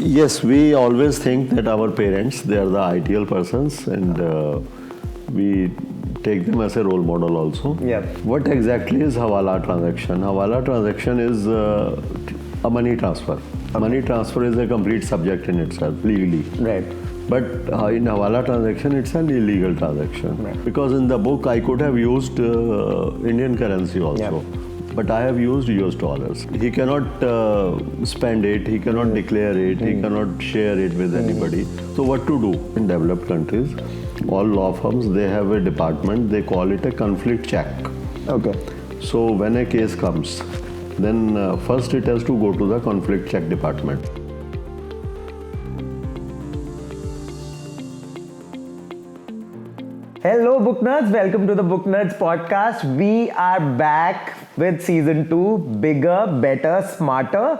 Yes, we always think that our parents, they are the ideal persons, and we take them as a role model also. Yeah. What exactly is Hawala transaction? Hawala transaction is a money transfer. Money transfer is a complete subject in itself, legally. Right. But in Hawala transaction, it's an illegal transaction. Right. Because in the book, I could have used Indian currency also. Yeah. But I have used US dollars. He cannot spend it, he cannot declare it, he cannot share it with anybody. So what to do? In developed countries, all law firms, they have a department, they call it a conflict check. Okay. So when a case comes, then first it has to go to the conflict check department. Hello, book nerds. Welcome to the Booknerds Podcast. We are back with season 2, bigger, better, smarter.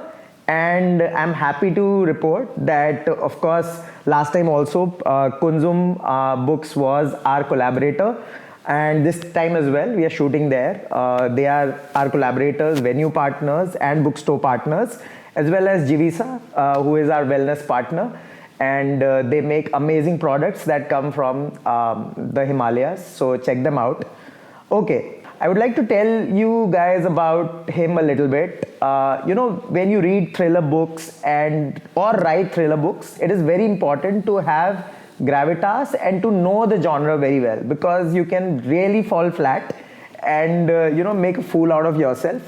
And I'm happy to report that, of course, last time also, Kunzum Books was our collaborator. And this time as well, we are shooting there. They are our collaborators, venue partners, and bookstore partners, as well as JiViSa, who is our wellness partner. And they make amazing products that come from the Himalayas. So check them out. Okay, I would like to tell you guys about him a little bit. When you read thriller books or write thriller books, it is very important to have gravitas and to know the genre very well, because you can really fall flat and make a fool out of yourself.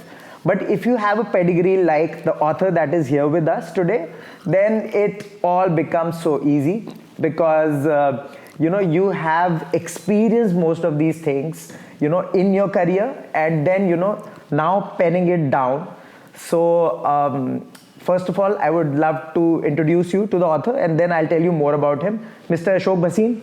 But if you have a pedigree like the author that is here with us today, then it all becomes so easy, because you have experienced most of these things in your career, and then now penning it down. So first of all, I would love to introduce you to the author, and then I'll tell you more about him. Mr. Ashok Bhasin,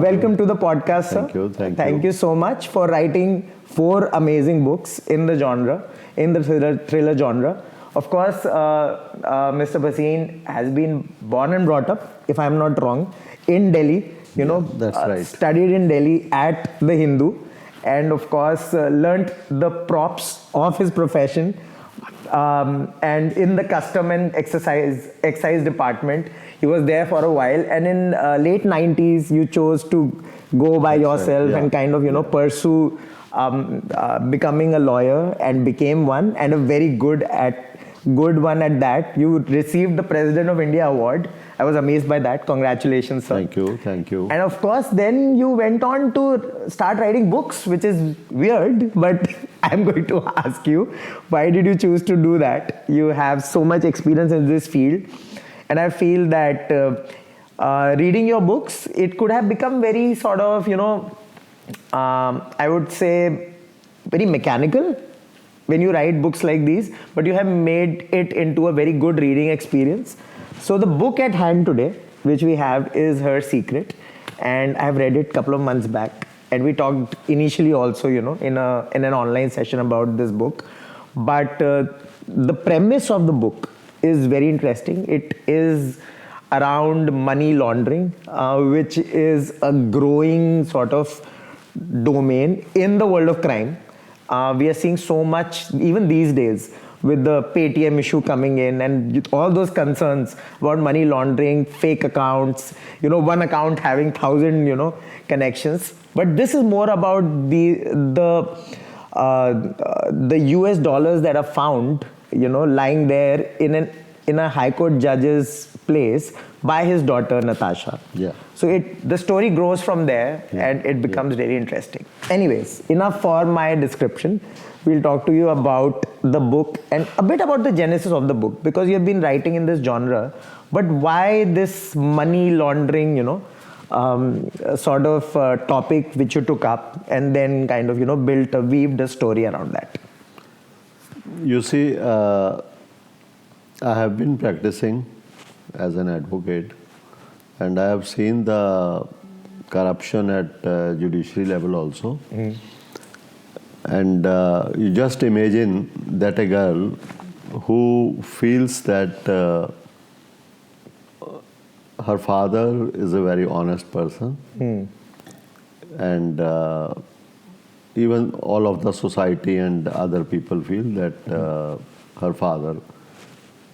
welcome to the podcast, sir. Thank you you so much for writing 4 amazing books in the genre, in the thriller genre. Of course, Mr. Bhasin has been born and brought up, if I'm not wrong, in Delhi. That's right. Studied in Delhi at the Hindu, and of course learnt the props of his profession, and in the custom and excise department. He was there for a while, and in late 90s you chose to go by yourself and kind of pursue becoming a lawyer, and became one, and a very good one at that. You received the President of India award. I was amazed by that. Congratulations, sir. Thank you. And of course, then you went on to start writing books, which is weird, but I'm going to ask you, why did you choose to do that? You have so much experience in this field, and I feel that reading your books, it could have become very sort of, I would say, very mechanical when you write books like these, but you have made it into a very good reading experience. So the book at hand today, which we have, is Her Secret, and I've read it a couple of months back, and we talked initially also, in an online session about this book. But the premise of the book is very interesting. It is around money laundering, which is a growing sort of domain in the world of crime. We are seeing so much, even these days, with the Paytm issue coming in, and all those concerns about money laundering, fake accounts, one account having 1,000, connections. But this is more about the US dollars that are found, lying there in a high court judge's place by his daughter Natasha. Yeah. So the story grows from there, and it becomes really interesting. Anyways, enough for my description. We'll talk to you about the book and a bit about the genesis of the book, because you have been writing in this genre. But why this money laundering, sort of topic which you took up, and then kind of, weaved a story around that? You see, I have been practicing as an advocate, and I have seen the corruption at judiciary level also. And you just imagine that a girl who feels that her father is a very honest person, and even all of the society and other people feel that her father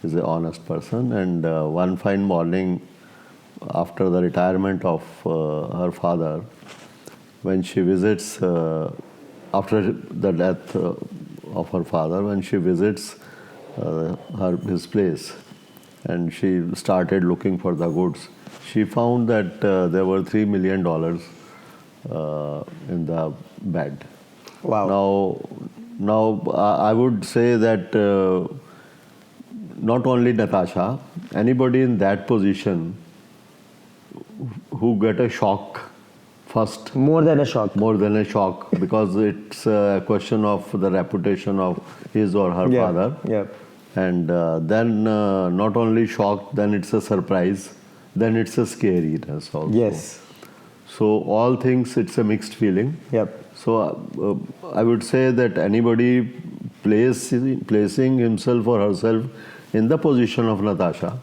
is an honest person. And one fine morning, after the retirement of her father, when she visits, after the death of her father, when she visits his place, and she started looking for the goods, she found that there were $3 million in the bed. Wow. Now I would say that not only Natasha, anybody in that position who get a shock first. More than a shock. More than a shock, because it's a question of the reputation of his or her father. Yeah. And then not only shock, then it's a surprise, then it's a scariness also. Yes. So all things, it's a mixed feeling. Yep. So I would say that anybody placing himself or herself in the position of Natasha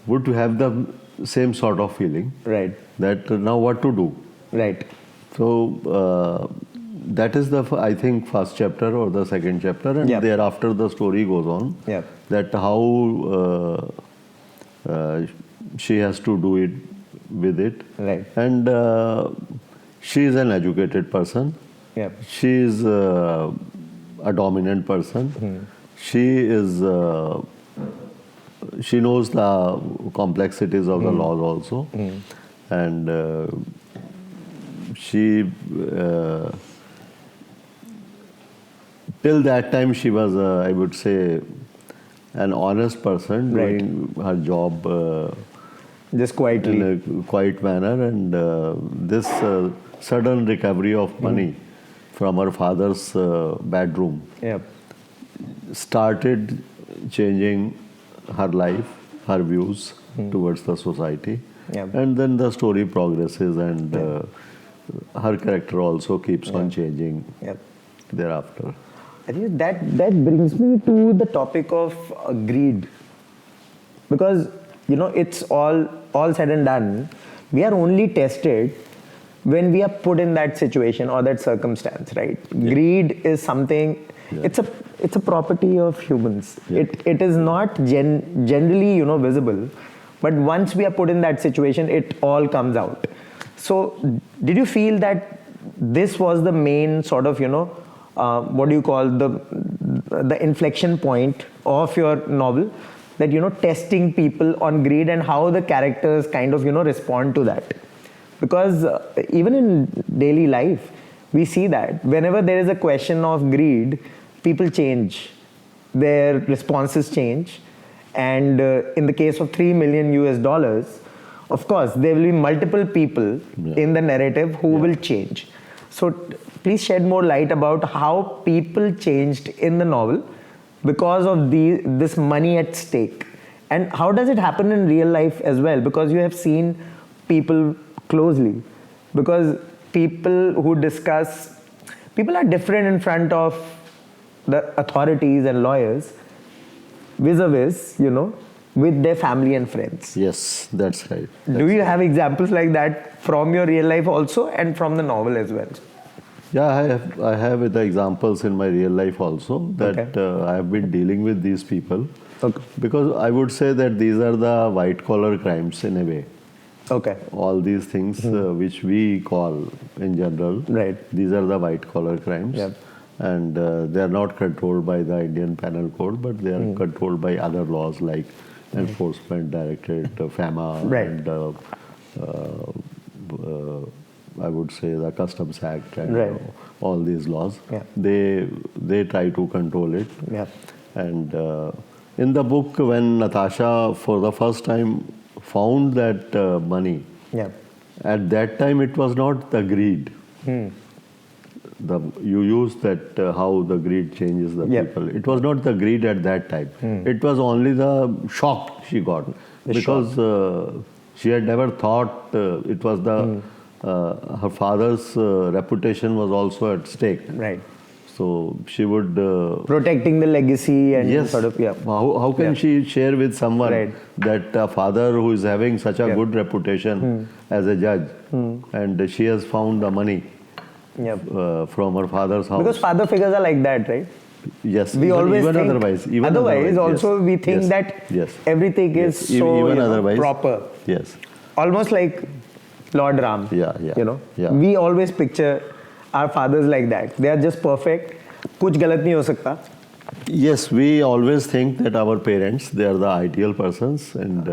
would have the same sort of feeling. Right. That now what to do. Right. So that is the, I think, first chapter or the second chapter, and thereafter the story goes on. Yep. That how she has to do it with it. Right. And she is an educated person. Yep. She is a dominant person. She is she knows the complexities of the laws also. And she till that time she was I would say an honest person, doing her job just quietly, in a quiet manner. And this sudden recovery of money from her father's bedroom started changing her life, her views towards the society. And then the story progresses, and her character also keeps on changing thereafter. I think that brings me to the topic of greed, because it's all said and done, we are only tested when we are put in that situation or that circumstance, right? Greed is something, it's a property of humans. It is not generally visible, but once we are put in that situation, it all comes out. So did you feel that this was the main sort of what do you call the inflection point of your novel, that testing people on greed and how the characters kind of respond to that? Because even in daily life we see that whenever there is a question of greed, people change, their responses change. And in the case of $3 million, of course there will be multiple people in the narrative who will change. So please shed more light about how people changed in the novel because of this money at stake, and how does it happen in real life as well, because you have seen people closely. Because people are different in front of the authorities and lawyers vis-a-vis, with their family and friends. Yes, that's right. Do you have examples like that from your real life also and from the novel as well? Yeah, I have the examples in my real life also, that I have been dealing with these people. Because I would say that these are the white collar crimes in a way. All these things which we call in general, these are the white collar crimes. And they are not controlled by the Indian Penal Code, but they are controlled by other laws like Enforcement Directorate, FAMA, and I would say the Customs Act and all these laws. They try to control it. And in the book, when Natasha for the first time found that money, at that time it was not the greed. You use that how the greed changes the people. It was not the greed at that time. It was only the shock she got, because she had never thought it was her father's reputation was also at stake. So she would protecting the legacy and sort of How can she share with someone that a father who is having such a good reputation as a judge, and she has found the money from her father's house? Because father figures are like that, right? Yes. We always even think, otherwise. Even otherwise also yes. we think Yes. that Yes. everything is Yes. so Even otherwise. proper. Yes. Almost like Lord Ram. Yeah. Yeah. We always picture our fathers like that. They are just perfect. कुछ गलत नहीं हो सकता. Yes, we always think that our parents, they are the ideal persons, and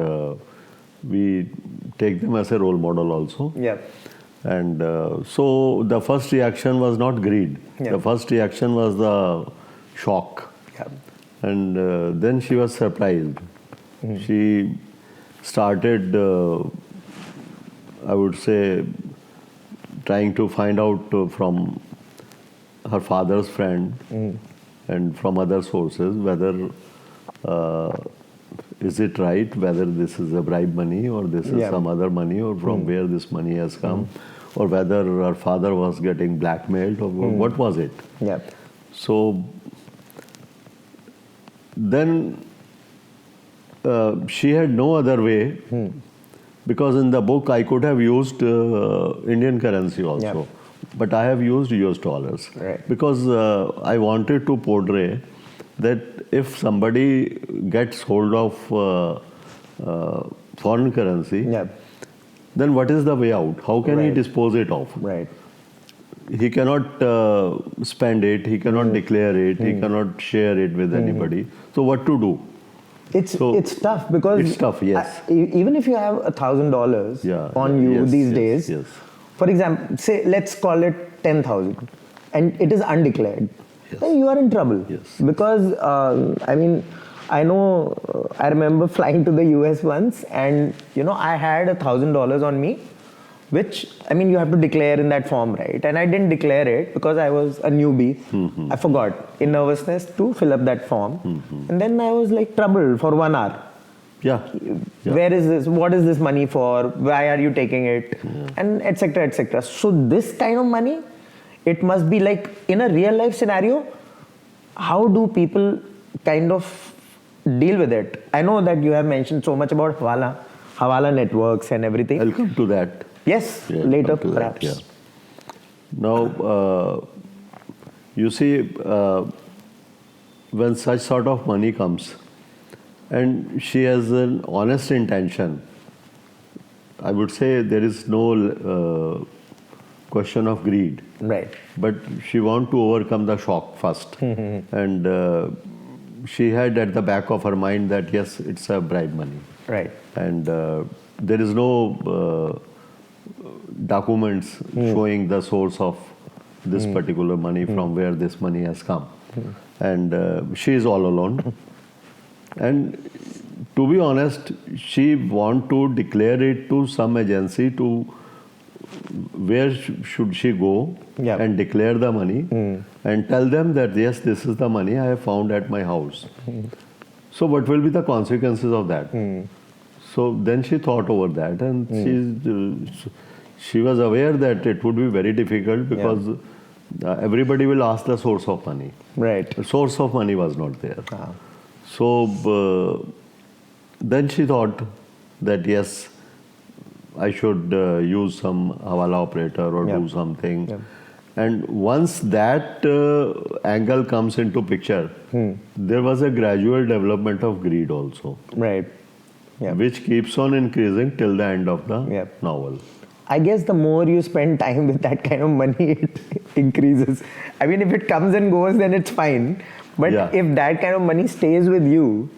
we take them as a role model also. Yeah. And so the first reaction was not greed. Yeah. The first reaction was the shock. Yeah. And then she was surprised. She started, I would say, trying to find out from her father's friend and from other sources whether is it right, whether this is a bribe money or this is some other money, or from where this money has come, or whether her father was getting blackmailed, or what was it. Yeah. So then she had no other way, because in the book I could have used Indian currency also, but I have used US dollars, because I wanted to portray that if somebody gets hold of foreign currency, then what is the way out? How can he dispose it off? Right. He cannot spend it, he cannot declare it, he cannot share it with anybody. So what to do? It's tough, because it's tough, yes. Even if you have $1,000 on you these days, for example, say let's call it 10,000, and it is undeclared, then you are in trouble. Because I mean, I know, I remember flying to the US once, and I had $1,000 on me, which, I mean, you have to declare in that form, right? And I didn't declare it because I was a newbie. I forgot in nervousness to fill up that form. And then I was like troubled for 1 hour. Where is this? What is this money for? Why are you taking it? And etc. etc. So this kind of money, it must be like in a real life scenario, how do people kind of deal with it? I know that you have mentioned so much about Hawala networks and everything. I'll come to that. Yes, later perhaps. Now, you see, when such sort of money comes, and she has an honest intention, I would say there is no question of greed. Right. But she wants to overcome the shock first. And she had at the back of her mind that, yes, it's a bribe money. Right. And there is no documents showing the source of this particular money, from where this money has come. And she is all alone. And to be honest, she want to declare it to some agency, to where should she go and declare the money and tell them that, yes, this is the money I have found at my house. So what will be the consequences of that? So then she thought over that, and she was aware that it would be very difficult, because everybody will ask the source of money. Right. The source of money was not there. So then she thought that, yes, I should use some Hawala operator or do something. And once that angle comes into picture, there was a gradual development of greed also. Right. Which keeps on increasing till the end of the novel. I guess the more you spend time with that kind of money, it increases. I mean, if it comes and goes, then it's fine. But if that kind of money stays with you,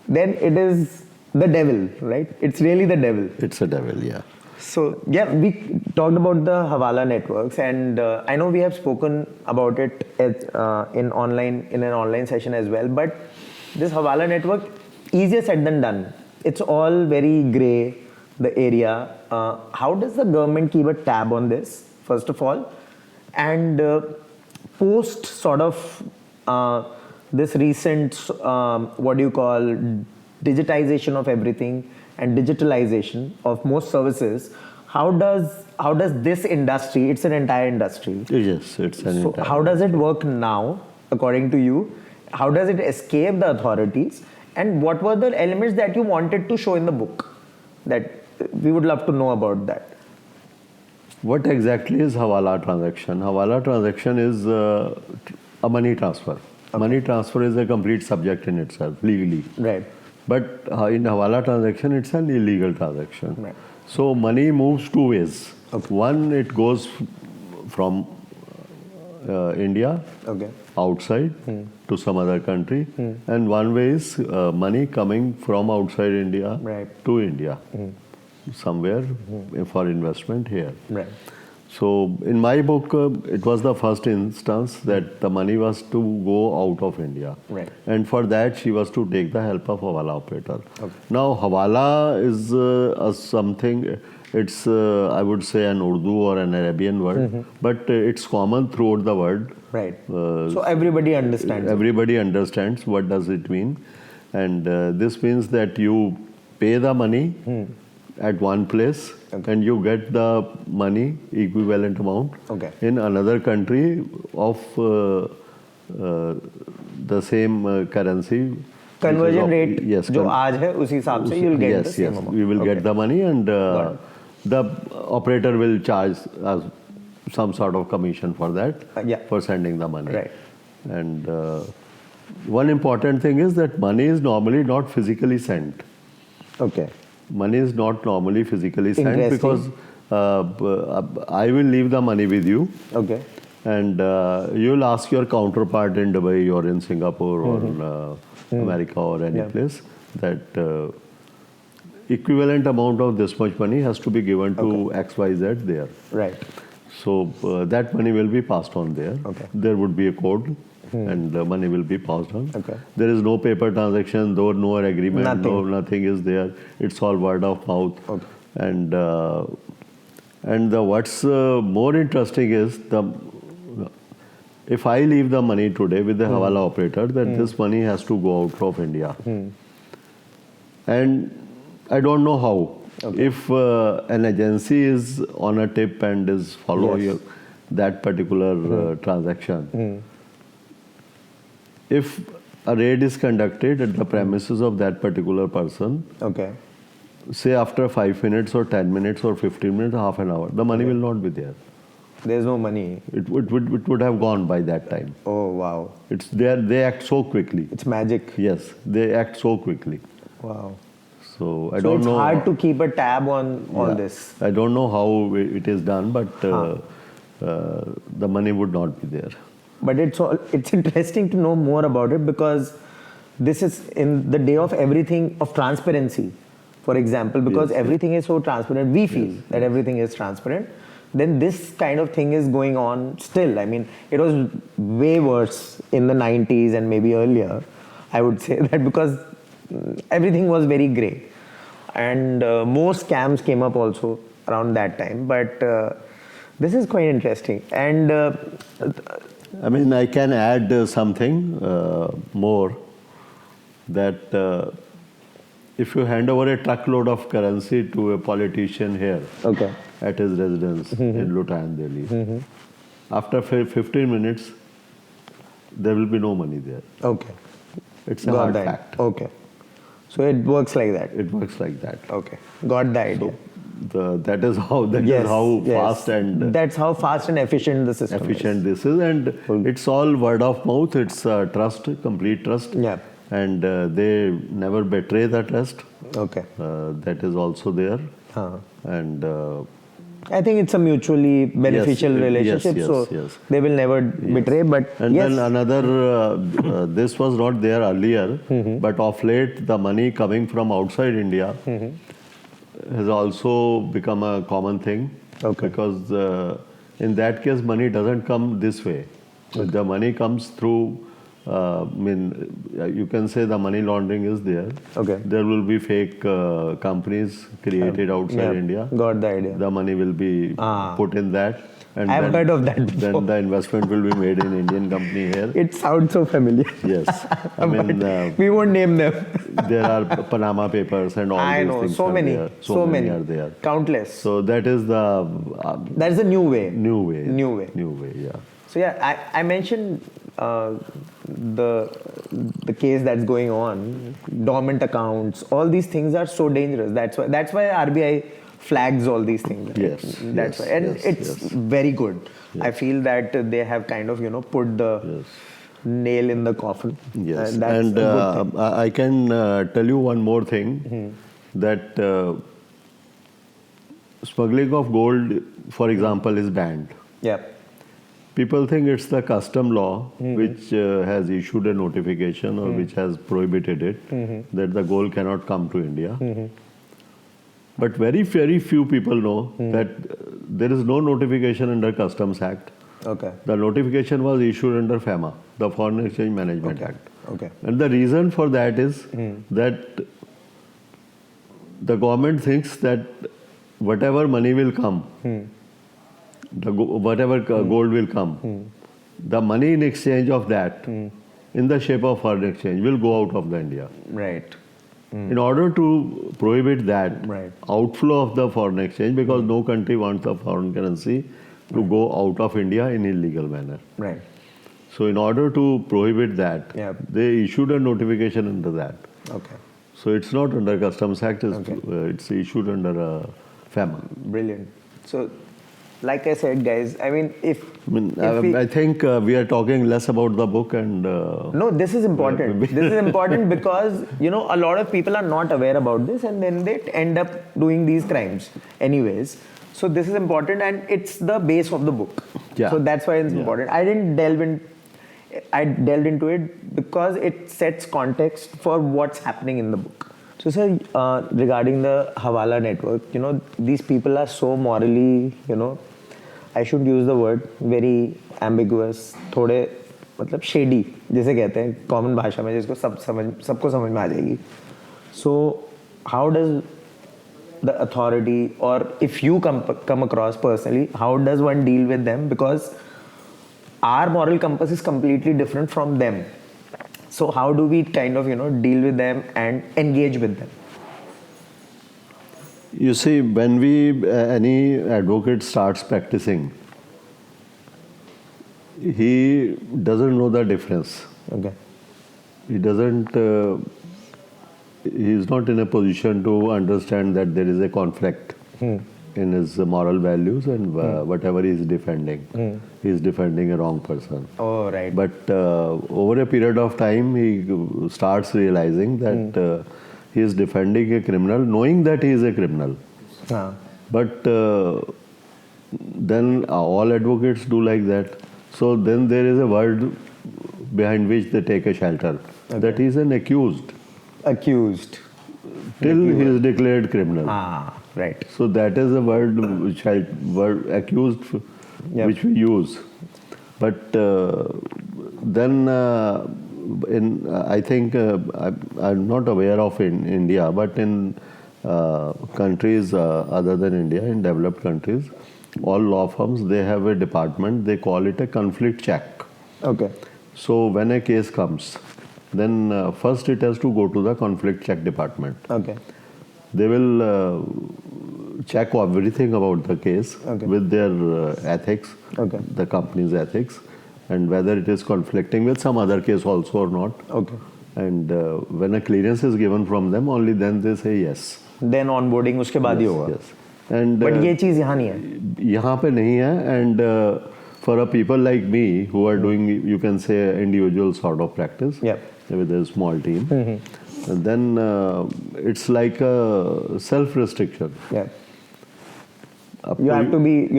then it is the devil, right? It's really the devil. It's a devil, So, we talked about the Hawala networks, and I know we have spoken about it in an online session as well. But this Hawala network, easier said than done. It's all very grey, the area. How does the government keep a tab on this, first of all? And post sort of this recent, digitization of everything and digitalization of most services, how does this industry, it's an entire industry. Yes, it's an entire. So how does it work now, according to you? How does it escape the authorities? And what were the elements that you wanted to show in the book? That we would love to know about that. What exactly is Hawala transaction? Hawala transaction is a money transfer. Money transfer is a complete subject in itself, legally. Right. But in Hawala transaction, it's an illegal transaction. Right. So money moves two ways. Okay. One, it goes from India Okay. outside to some other country, and one way is money coming from outside India Right. to India, somewhere for investment here. Right. So in my book, it was the first instance that the money was to go out of India. Right. And for that, she was to take the help of Hawala operator. Okay. Now, Hawala is something, it's, I would say, an Urdu or an Arabian word, but it's common throughout the world. Right. So everybody understands. Everybody understands what does it mean. And this means that you pay the money at one place, and you get the money equivalent amount in another country of the same currency. Conversion rate yes, जो आज है उसी हिसाब से you'll get the same amount. You will get the money, and the operator will charge some sort of commission for that, for sending the money. Right. And one important thing is that money is normally not physically sent. Okay. Money is not normally physically sent because I will leave the money with you. Okay. And you'll ask your counterpart in Dubai or in Singapore or in America or any place that equivalent amount of this much money has to be given to XYZ there. Right. So that money will be passed on there. Okay. There would be a code. And the money will be passed on. Okay. There is no paper transaction, though no agreement, Nothing is there. It's all word of mouth. Okay. And what's more interesting is if I leave the money today with the Hawala operator, that this money has to go out of India. And I don't know how. Okay. If an agency is on a tip and is following that particular transaction, if a raid is conducted at the premises of that particular person, say after 5 minutes or 10 minutes or 15 minutes, half an hour, the money will not be there. There's no money. It would have gone by that time. Oh, wow. It's there. They act so quickly. It's magic. Yes, they act so quickly. Wow. So I don't know. It's hard to keep a tab on this. I don't know how it is done, but the money would not be there. But it's interesting to know more about it because this is in the day of everything of transparency. For example, because everything is so transparent, we feel that everything is transparent. Then this kind of thing is going on still. I mean, it was way worse in the 90s and maybe earlier. I would say that because everything was very grey. And more scams came up also around that time. But this is quite interesting. And I mean, I can add something more that if you hand over a truckload of currency to a politician here at his residence in Lutan, Delhi, after 15 minutes, there will be no money there. Okay. It's a hard fact. Okay. So it works like that. It works like that. Okay. Got the idea. So that is how fast and that's how fast and efficient the system this is, and it's all word of mouth. It's trust, complete trust. Yeah. And they never betray the trust. Okay. That is also there. And I think it's a mutually beneficial relationship, so they will never betray. But then another, this was not there earlier, but of late the money coming from outside India has also become a common thing. Because in that case, money doesn't come this way. The money comes through. You can say the money laundering is there. There will be fake companies created outside India. Got the idea. The money will be put in that. And I've heard of that before. Then the investment will be made in Indian company here. It sounds so familiar. Yes. I mean, we won't name them. There are Panama Papers and all these things. So many. There. So many are there. Countless. So that is the... that is a new way. New way, yeah. So I mentioned the case that's going on, dormant accounts, all these things are so dangerous. That's why RBI flags all these things. Yes. It's very good. I feel that they have kind of put the nail in the coffin. Yes, That's and a good thing. I can tell you one more thing, that smuggling of gold, for example, is banned. Yeah. People think it's the custom law which has issued a notification or which has prohibited it, that the gold cannot come to India. But very, very few people know that there is no notification under Customs Act. Okay. The notification was issued under FEMA, the Foreign Exchange Management Act. Okay. And the reason for that is that the government thinks that whatever money will come, whatever gold will come, the money in exchange of that, in the shape of foreign exchange, will go out of the India. Right. In order to prohibit that outflow of the foreign exchange, because no country wants the foreign currency to go out of India in illegal manner. Right. So in order to prohibit that, Yeah. they issued a notification under that. Okay. So it's not under Customs Act, it's issued under FEMA. Brilliant. So, like I said, guys, I mean, I think we are talking less about the book and... no, this is important. This is important because, a lot of people are not aware about this and then they end up doing these crimes anyways. So this is important and it's the base of the book. Yeah. So that's why it's important. I delved into it because it sets context for what's happening in the book. So, sir, regarding the Hawala Network, these people are so morally, I should use the word, very ambiguous, थोड़े मतलब shady, जैसे कहते हैं common भाषा में, जिसको सबको समझ में आ जाएगी. So, how does the authority, or if you come across personally, how does one deal with them? Because our moral compass is completely different from them. So how do we kind of, deal with them and engage with them? You see, when any advocate starts practicing, he doesn't know the difference. Okay. He doesn't, he is not in a position to understand that there is a conflict in his moral values and whatever he is defending. He is defending a wrong person. Oh, right. But over a period of time, he starts realizing that he is defending a criminal, knowing that he is a criminal. But then all advocates do like that. So then there is a word behind which they take a shelter. Okay. That he is an accused. Accused. Till he is declared criminal. Right. So that is a word accused, which we use. But then I think I'm not aware of in India, but in countries other than India, in developed countries, all law firms, they have a department, they call it a conflict check. Okay. So when a case comes, then first it has to go to the conflict check department. Okay. They will check everything about the case with their ethics, the company's ethics, and whether it is conflicting with some other case also or not. Okay. And when a clearance is given from them, only then they say yes. Then onboarding उसके बाद ही होगा. Yes. And but ये चीज़ यहाँ नहीं है. यहाँ पे नहीं है. And for a people like me who are doing, you can say, individual sort of practice with a small team, and then it's like a self-restriction. Yeah. You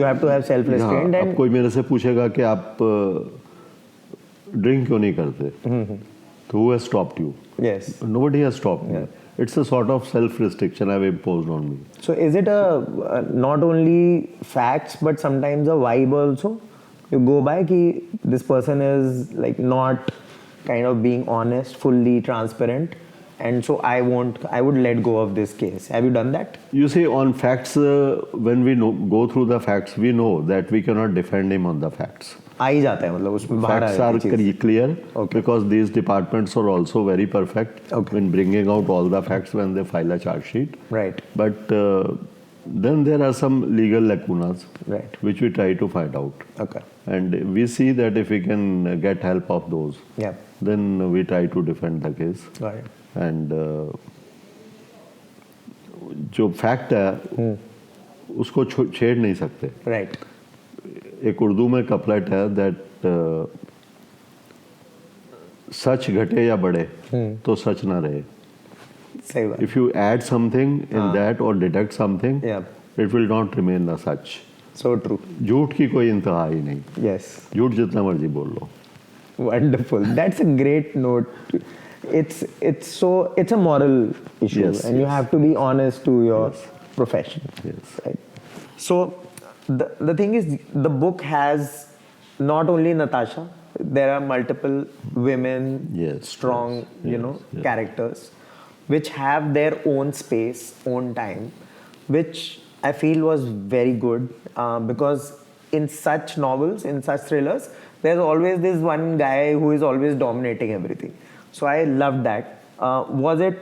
have to have self-restraint. अब कोई मेरे से पूछेगा कि आप drink क्यों नहीं करते? So who has stopped you? Yes. Nobody has stopped me. It's a sort of self-restriction I've imposed on me. So is it not only facts but sometimes a vibe also? You go by कि this person is like not kind of being honest, fully transparent, and so I would let go of this case. Have you done that? You see, on facts, when we go through the facts, we know that we cannot defend him on the facts. आ ही जाता है मतलब उसमें बाहर Facts are clear because these departments are also very perfect in bringing out all the facts when they file a charge sheet. Right. But then there are some legal lacunas which we try to find out. Okay. And we see that if we can get help of those, then we try to defend the case. Got it. And जो fact है उसको छेड़ नहीं सकते. Right. एक उर्दू में couplet है that सच घटे या बढ़े तो सच ना रहे. सही बात. If you add something in that or deduct something, it will not remain a such. So true. झूठ की कोई इंतहा ही नहीं. Yes. झूठ जितना मर्जी बोल लो. Wonderful. That's a great note. It's a moral issue, Yes, and you yes. have to be honest to your Yes. profession. Yes. Right. So the thing is, the book has not only Natasha. There are multiple women, Yes, strong, yes, yes. characters, which have their own space, own time, which I feel was very good because in such novels, in such thrillers, there's always this one guy who is always dominating everything. So I loved that. Was it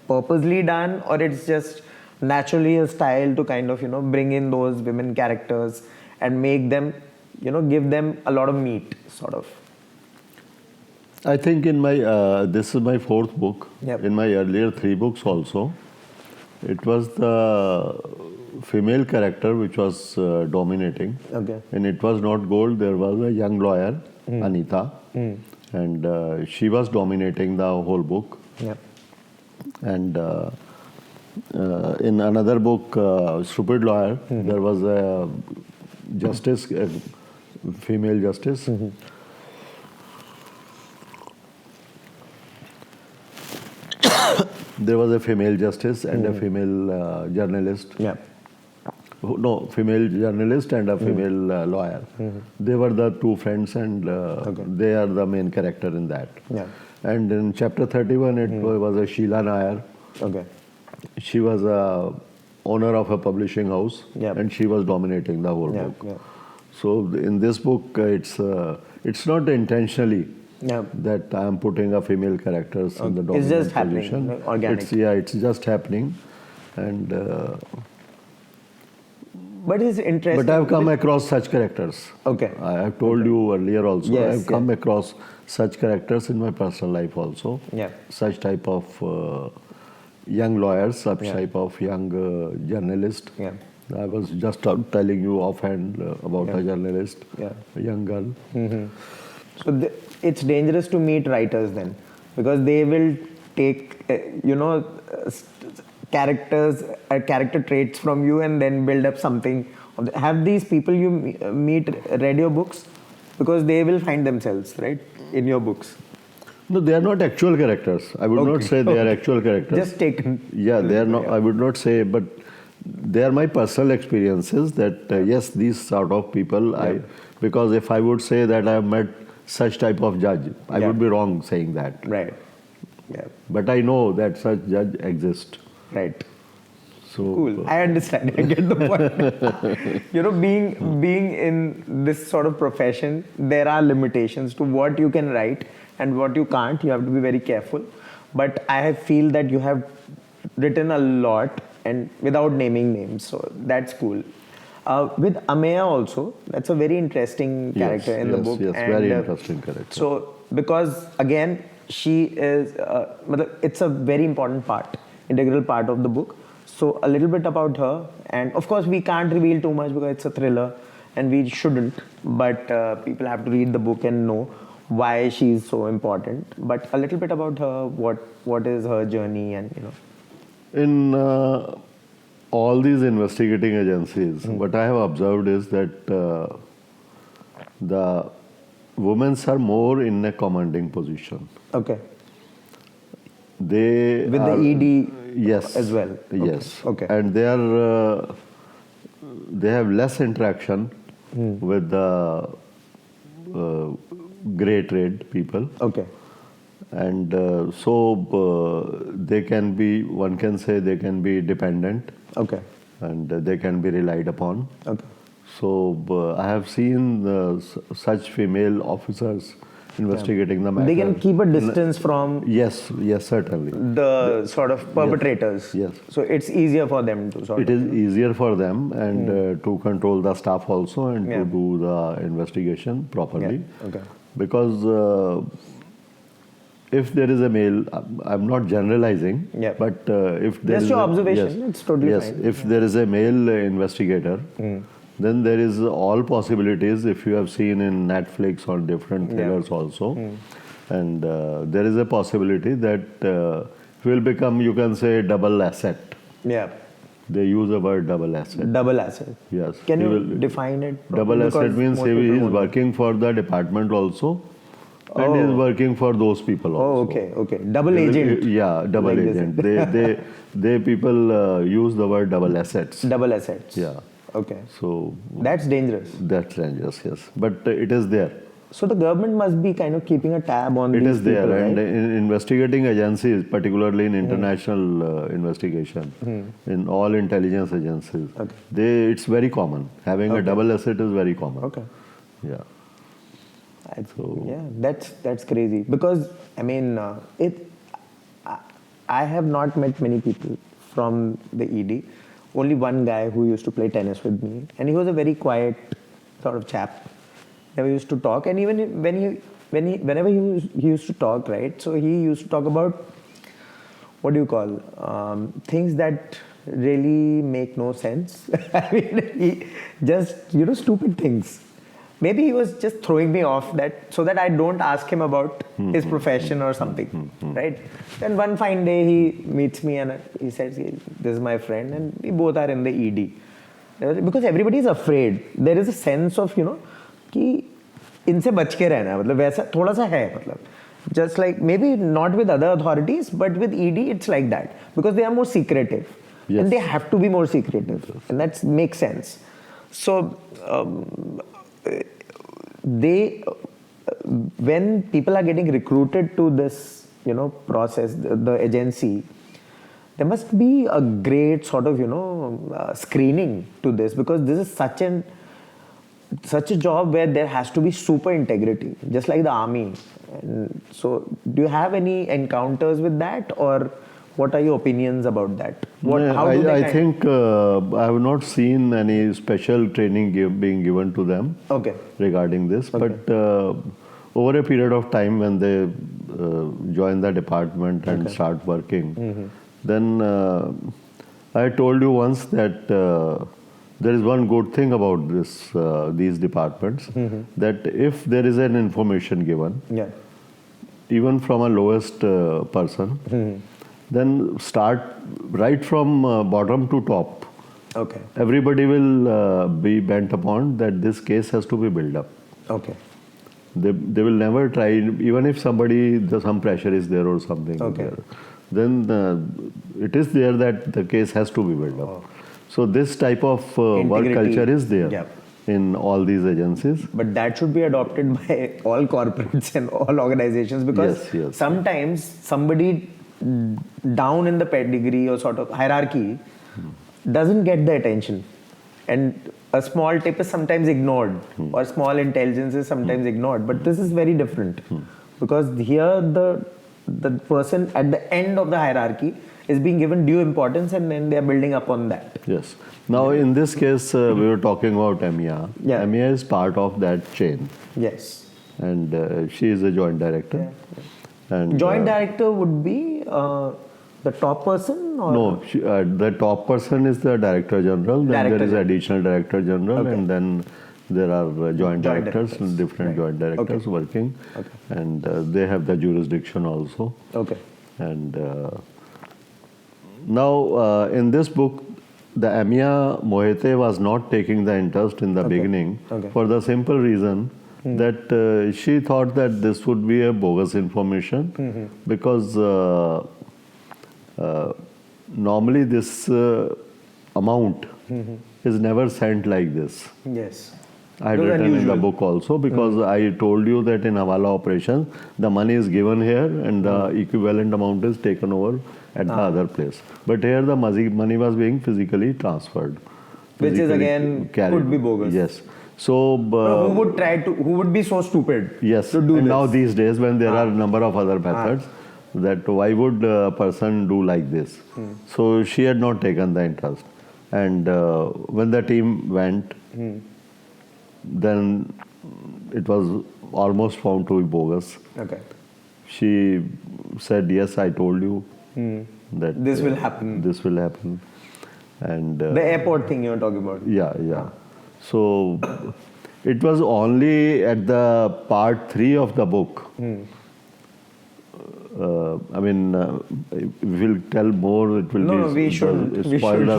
purposely done, or it's just naturally a style to kind of bring in those women characters and make them give them a lot of meat, sort of? I think in my this is my fourth book. Yep. In my earlier 3 books also, it was the female character which was dominating. Okay. And it was not gold. There was a young lawyer, Anita, and she was dominating the whole book. Yep. And in another book, Stupid Lawyer, there was a justice, a female justice. There was a female justice and a female journalist. Yeah. No, female journalist and a female lawyer. They were the 2 friends, and they are the main character in that. Yeah. And in chapter 31, it was a Sheila Nair. Okay. She was a owner of a publishing house, Yep. and she was dominating the whole Yeah. book. Yeah. So in this book, it's not intentionally Yeah. that I am putting a female characters in the It's dominant just happening, position. like organic. It's just happening, and But it's interesting. but I have come across such characters. Okay. I have told you earlier also. Yes, I have come across such characters in my personal life also. Yeah. Such type of young lawyers, such type of young journalist. Yeah. I was just telling you offhand about a journalist, Yeah. a young girl. So it's dangerous to meet writers then, because they will take character traits from you and then build up something. Have these people you meet read your books? Because they will find themselves right in your books. No, they are not actual characters. I would not say they are actual characters. Just taken. Yeah, they are not. I would not say, but they are my personal experiences. That yes, these sort of people. Because if I would say that I have met such type of judge, I would be wrong saying that. Right. Yeah. But I know that such judge exists. Right. So Cool. I understand. I get the point. Being in this sort of profession, there are limitations to what you can write and what you can't. You have to be very careful. But I feel that you have written a lot and without naming names, so that's cool. With Ameya also, that's a very interesting character in the book. Yes, and, very interesting character. So, because again, she is, it's a very important part, integral part of the book. So, a little bit about her, and of course, we can't reveal too much because it's a thriller, and we shouldn't. But people have to read the book and know why she's so important. But a little bit about her, what is her journey, and In all these investigating agencies, what I have observed is that the women are more in a commanding position. Okay. They With are, the ED yes, as well. Yes. Okay. And they have less interaction with the grey trade people. Okay. And they can be, one can say they can be dependent. Okay. And they can be relied upon. Okay. So I have seen such female officers investigating the matter. They can keep a distance from Yes, certainly. the sort of perpetrators. Yes. So it's easier for them to sort It of. is easier for them and to control the staff also and Yeah. to do the investigation properly. Yeah. Okay. Because if there is a male, I'm not generalizing, Yeah. but if there Just is your a- observation, yes, it's totally yes, fine. if there is a male investigator, then there is all possibilities. If you have seen in Netflix or different thrillers also, And there is a possibility that will become, you can say, double asset. Yeah. They use the word double asset. Double asset. Yes. Can He you will- define it? Double Because asset means most he people is won't know. working for the department also, and he is working for those people also. Oh, okay. Double agent. Yeah, double Like this. agent. They people use the word double assets. Double assets. Yeah. Okay. So That's dangerous. that's dangerous, yes. But it is there. So the government must be kind of keeping a tab on It these is there, people, and right? in investigating agencies, particularly in international investigation, in all intelligence agencies, Okay. it's very common. Having a double asset is very common. Okay. Yeah. Yeah, that's crazy because I mean I have not met many people from the ED. Only one guy who used to play tennis with me, and he was a very quiet sort of chap. Never used to talk, and even whenever he used to talk, right? So he used to talk about what do you call things that really make no sense. I mean, he just stupid things. Maybe he was just throwing me off so that I don't ask him about his profession or something, right? Then one fine day he meets me and he says, "This is my friend," and we both are in the ED because everybody is afraid. There is a sense of कि इनसे बच के रहना है मतलब वैसा थोड़ा सा है मतलब just like maybe not with other authorities but with ED it's like that because they are more secretive and they have to be more secretive and that makes sense. So when people are getting recruited to this process, the agency, there must be a great sort of screening to this because this is such a job where there has to be super integrity, just like the army. And so, do you have any encounters with that, or what are your opinions about that? I think I have not seen any special training being given to them regarding this. But over a period of time, when they join the department and start working, then I told you once that. There is one good thing about these departments that if there is an information given, even from a lowest person, then start right from bottom to top. Okay. Everybody will be bent upon that this case has to be built up. Okay. They will never try, even if some pressure is there or something. Okay. Then it is there that the case has to be built up. So this type of work culture is there in all these agencies. But that should be adopted by all corporates and all organizations because sometimes somebody down in the pedigree or sort of hierarchy doesn't get the attention. And a small tip is sometimes ignored or small intelligence is sometimes ignored. But this is very different because here the person at the end of the hierarchy is being given due importance and then they are building up on that. Yes. Now in this case, we were talking about Ameya. Yeah. Ameya is part of that chain. Yes. And she is a joint director. Yeah. And joint director would be the top person? Or? No, the top person is the director general. Then there is additional director general and then there are joint directors, different joint directors working. Okay. And they have the jurisdiction also. Okay. And now, in this book, the Ameya Mohite was not taking the interest in the beginning for the simple reason that she thought that this would be a bogus information because normally this amount is never sent like this. Yes. I had written in the book also because I told you that in Hawala operations, the money is given here and the equivalent amount is taken over at the other place. But here the money was being physically transferred. Which is again, could be bogus. Yes. So who would be so stupid to do and this? now these days when there are a number of other methods, that why would a person do like this? So she had not taken the interest. And when the team went, then it was almost found to be bogus. Okay. She said, yes, I told you that this will happen. This will happen. And the airport thing you're talking about. Yeah. So it was only at the part 3 of the book I mean, if we'll tell more, it will No, we shouldn't.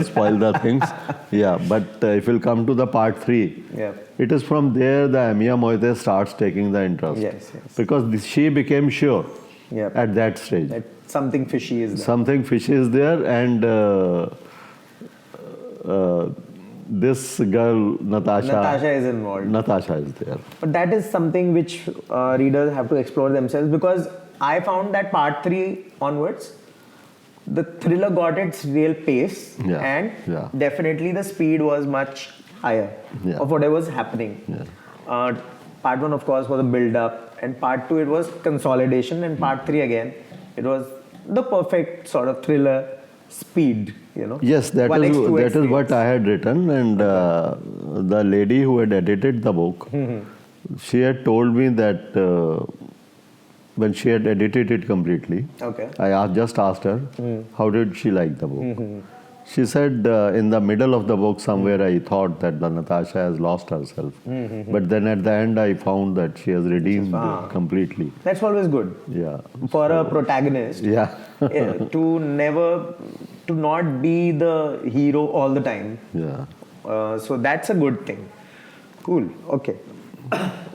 Spoil the things. Yeah, but if we'll come to the part 3, Yeah. it is from there the Ameya Mohite starts taking the interest. Yes. Because she became sure Yeah. at that stage. That something fishy is there. Something fishy is there, and this girl, Natasha is involved. Natasha is there. But that is something which readers have to explore themselves, because I found that part 3 onwards, the thriller got its real pace, and definitely the speed was much higher of whatever was happening. Part 1, of course, was a build-up, and part 2 it was consolidation, and part 3 again it was the perfect sort of thriller speed. Yes, that is what I had written, and the lady who had edited the book, she had told me that when she had edited it completely, I just asked her, how did she like the book? She said, in the middle of the book somewhere I thought that the Natasha has lost herself. But then at the end I found that she has redeemed completely. That's always good. Yeah. For a protagonist. To not be the hero all the time. Yeah. So that's a good thing. Cool. Okay.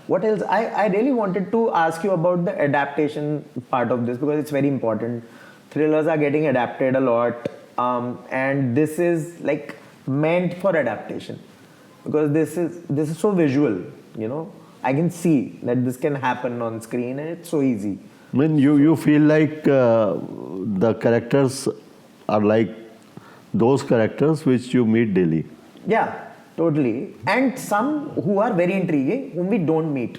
What else? I really wanted to ask you about the adaptation part of this, because it's very important. Thrillers are getting adapted a lot. And this is like meant for adaptation, because this is so visual, I can see that this can happen on screen, and it's so easy. I mean, you feel like the characters are like those characters which you meet daily. Yeah, totally. And some who are very intriguing, whom we don't meet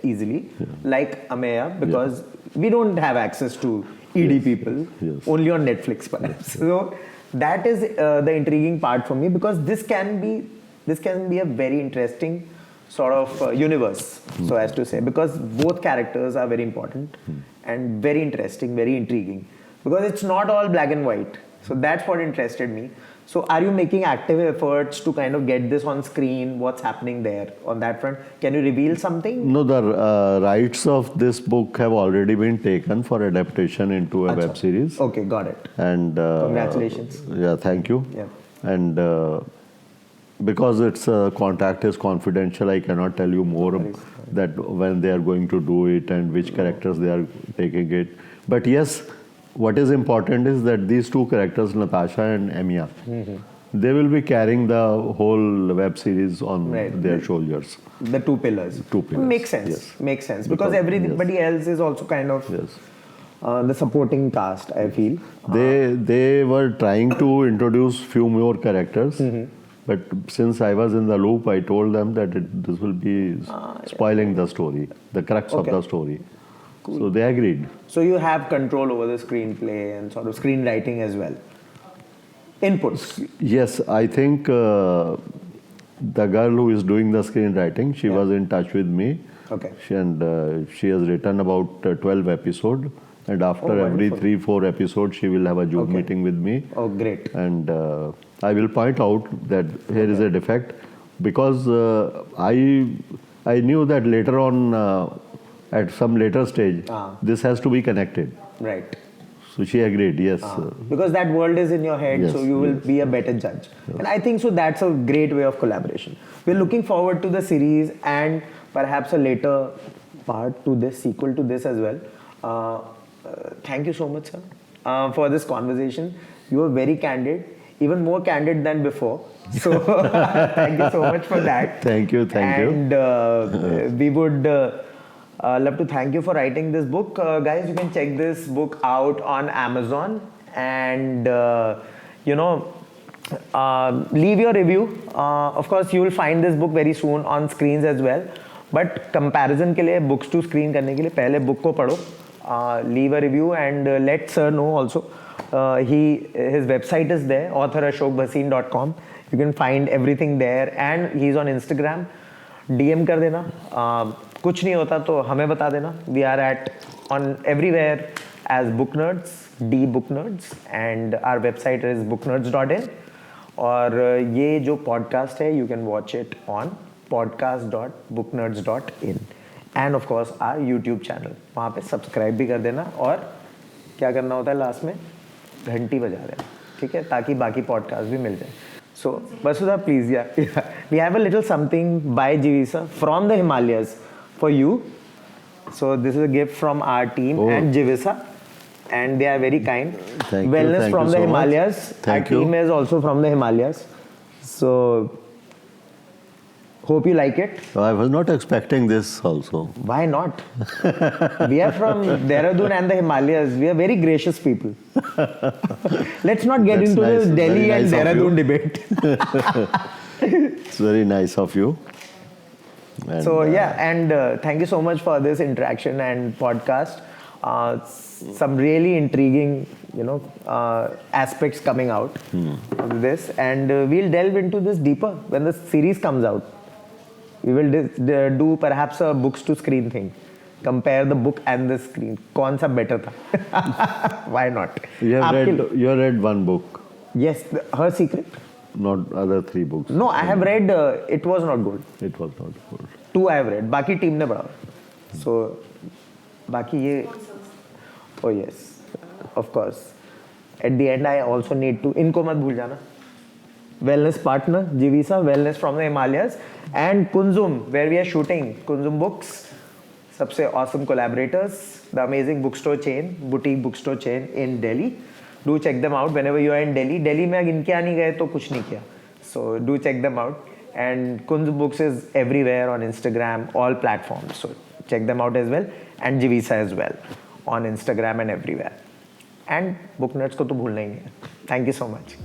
easily, like Ameya, because we don't have access to ED people, only on Netflix perhaps. So that is the intriguing part for me, because this can be a very interesting sort of universe, so as to say, because both characters are very important and very interesting, very intriguing, because it's not all black and white. So that's what interested me. So are you making active efforts to kind of get this on screen? What's happening there on that front? Can you reveal something? No, the rights of this book have already been taken for adaptation into a web series. Okay, got it. And congratulations. Yeah, thank you. Yeah. And because its contract is confidential, I cannot tell you more that when they are going to do it and which characters they are taking it. But yes, what is important is that these two characters, Natasha and Ameya, they will be carrying the whole web series on their shoulders. The two pillars. Makes sense. Yes. Makes sense. Because everybody else is also kind of the supporting cast, I feel. They were trying to introduce few more characters. But since I was in the loop, I told them that this will be spoiling the story, the crux of the story. Cool. So they agreed. So you have control over the screenplay and sort of screenwriting as well. Inputs. Yes, I think the girl who is doing the screenwriting, she was in touch with me. Okay. She has written about 12 episodes. And after every 3-4 episodes, she will have a Zoom meeting with me. Oh, great. And I will point out that here is a defect, because I knew that later on, at some later stage, this has to be connected. Right. So she agreed, yes. Because that world is in your head, so you will be a better judge. Yes. And I think so that's a great way of collaboration. We're looking forward to the series and perhaps a later part to this, sequel to this as well. Thank you so much, sir, for this conversation. You were very candid, even more candid than before. So thank you so much for that. Thank you. And we would love to thank you for writing this book. Guys, you can check this book out on Amazon, and leave your review. Of course, you will find this book very soon on screens as well. But comparison के लिए, books to screen करने के लिए पहले book को पढ़ो. Leave a review and let sir know also. His website is there, authorashokbhasin.com. You can find everything there, and he's on Instagram. DM कर देना. कुछ नहीं होता तो हमें बता देना. We are on everywhere as Booknerds, Booknerds, and our website is booknerds.in. और ये जो podcast है, you can watch it on podcast.booknerds.in. And of course our YouTube channel, वहाँ पे सब्सक्राइब भी कर देना और क्या करना होता है लास्ट में, घंटी बजा देना, ठीक है, ताकि बाकी पॉडकास्ट भी मिल जाए. So Vasudha, please, we have a little something by JiViSa from the Himalayas for you. So this is a gift from our team and JiViSa, and they are very kind. Thank Wellness you. Thank from you the so Himalayas. Much. Thank our you. team is also from the Himalayas. So hope you like it. I was not expecting this also. Why not? We are from Dehradun and the Himalayas. We are very gracious people. Let's not get That's into nice. the Delhi Very and nice of Dehradun you. debate. It's very nice of you. And, So and thank you so much for this interaction and podcast. Some really intriguing, aspects coming out of this, and we'll delve into this deeper when the series comes out. We will do perhaps a books to screen thing. Compare the book and the screen. कौन सा better था? Why not? you have read one book, Yes, Her Secret. not other 3 books. No, I have read. It was not good. It was not good. 2 I have read. बाकी team ने पढ़ा. So बाकी ये. Oh yes, of course. At the end, I also need to. इनको मत भूल जाना. Wellness partner, JiViSa Wellness from the Himalayas, and Kunzum, where we are shooting. Kunzum Books, सबसे awesome collaborators, the amazing bookstore chain, boutique bookstore chain in Delhi. Do check them out whenever you are in Delhi. Delhi में इनके आने गए तो कुछ नहीं किया. So do check them out. And Kunzum Books is everywhere on Instagram, all platforms. So check them out as well. And JiViSa as well on Instagram and everywhere. And Booknerds को तो भूलना ही नहीं है. Thank you so much.